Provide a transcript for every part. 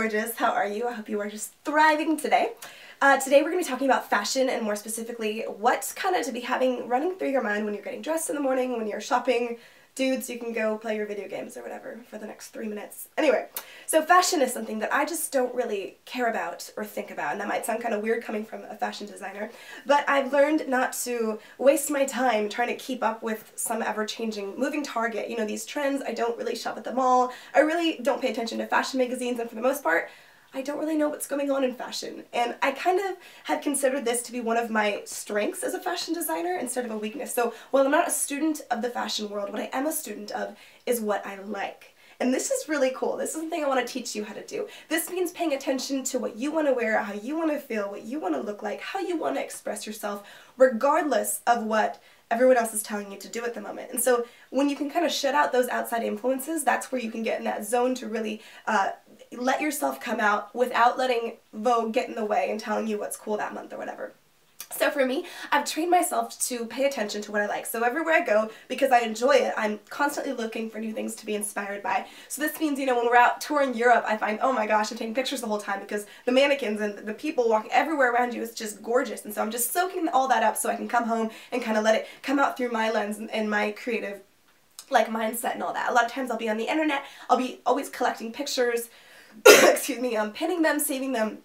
gorgeous. How are you? I hope you are just thriving today. Today we're going to be talking about fashion and more specifically what's kind of to be having running through your mind when you're getting dressed in the morning, when you're shopping. Dudes, you can go play your video games or whatever for the next 3 minutes. Anyway, so fashion is something that I just don't really care about or think about, and that might sound kind of weird coming from a fashion designer, but I've learned not to waste my time trying to keep up with some ever-changing moving target. You know, these trends, I don't really shop at the mall, I really don't pay attention to fashion magazines, and for the most part, I don't really know what's going on in fashion. And I kind of had considered this to be one of my strengths as a fashion designer instead of a weakness. So while I'm not a student of the fashion world, what I am a student of is what I like. And this is really cool. This is something I want to teach you how to do. This means paying attention to what you want to wear, how you want to feel, what you want to look like, how you want to express yourself, regardless of what everyone else is telling you to do at the moment. And so when you can kind of shut out those outside influences, that's where you can get in that zone to really let yourself come out without letting Vogue get in the way and telling you what's cool that month or whatever. So for me, I've trained myself to pay attention to what I like. So everywhere I go, because I enjoy it, I'm constantly looking for new things to be inspired by. So this means, you know, when we're out touring Europe, I find, oh my gosh, I'm taking pictures the whole time because the mannequins and the people walking everywhere around you is just gorgeous. And so I'm just soaking all that up so I can come home and kind of let it come out through my lens and my creative mindset and all that. A lot of times I'll be on the internet, I'll be always collecting pictures, excuse me, pinning them, saving them.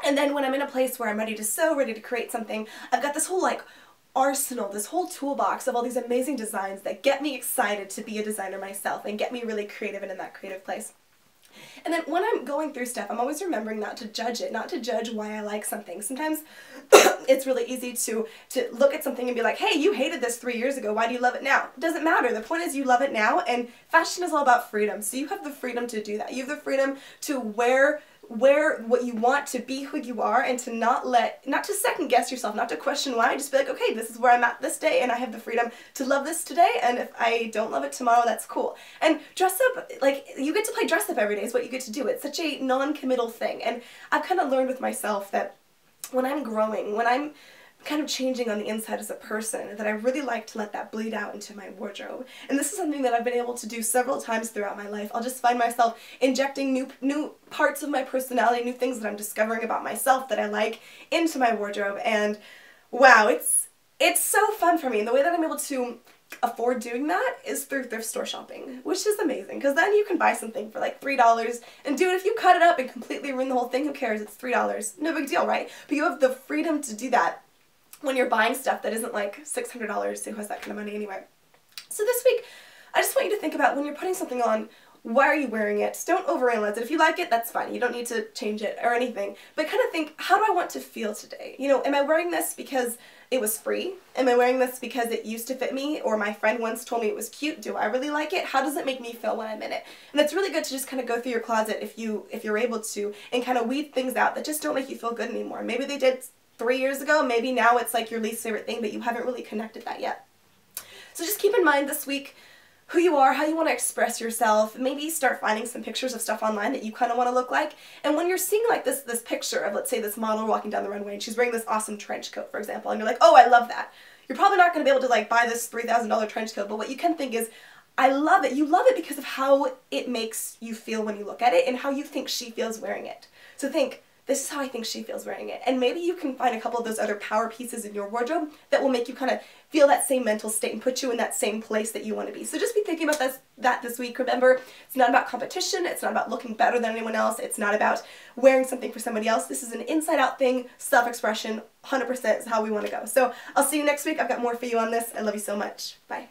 And then when I'm in a place where I'm ready to sew, ready to create something, I've got this whole arsenal, this whole toolbox of all these amazing designs that get me excited to be a designer myself and get me really creative and in that creative place. And then when I'm going through stuff, I'm always remembering not to judge it, not to judge why I like something. Sometimes it's really easy to look at something and be like, hey, you hated this 3 years ago, why do you love it now? It doesn't matter. The point is you love it now, and fashion is all about freedom. So you have the freedom to do that. You have the freedom to wear what you want, to be who you are, and to not to second guess yourself, not to question why, just be like, okay, this is where I'm at this day and I have the freedom to love this today, and if I don't love it tomorrow, that's cool. And dress up, you get to play dress up every day is what you get to do. It's such a non-committal thing, and I've kind of learned with myself that when I'm growing, when I'm kind of changing on the inside as a person, that I really like to let that bleed out into my wardrobe. And this is something that I've been able to do several times throughout my life. I'll just find myself injecting new parts of my personality, new things that I'm discovering about myself that I like into my wardrobe, and wow, it's so fun for me. And the way that I'm able to afford doing that is through thrift store shopping, which is amazing, because then you can buy something for like $3, and dude, if you cut it up and completely ruin the whole thing, who cares? It's $3. No big deal, right? But you have the freedom to do that when you're buying stuff that isn't like $600, who has that kind of money anyway. So this week, I just want you to think about when you're putting something on, why are you wearing it? Don't overanalyze it. If you like it, that's fine. You don't need to change it or anything. But kind of think, how do I want to feel today? You know, am I wearing this because it was free? Am I wearing this because it used to fit me, or my friend once told me it was cute? Do I really like it? How does it make me feel when I'm in it? And it's really good to just kind of go through your closet if you're able to, and kind of weed things out that just don't make you feel good anymore. Maybe they did 3 years ago, maybe now it's like your least favorite thing, but you haven't really connected that yet. So just keep in mind this week who you are, how you want to express yourself. Maybe start finding some pictures of stuff online that you kind of want to look like. And when you're seeing like this picture of, let's say, this model walking down the runway and she's wearing this awesome trench coat, for example, and you're like, oh, I love that. You're probably not going to be able to like buy this $3,000 trench coat, but what you can think is, I love it. You love it because of how it makes you feel when you look at it and how you think she feels wearing it. So think, this is how I think she feels wearing it. And maybe you can find a couple of those other power pieces in your wardrobe that will make you kind of feel that same mental state and put you in that same place that you want to be. So just be thinking about that this week. Remember, it's not about competition. It's not about looking better than anyone else. It's not about wearing something for somebody else. This is an inside-out thing. Self-expression, 100% is how we want to go. So I'll see you next week. I've got more for you on this. I love you so much. Bye.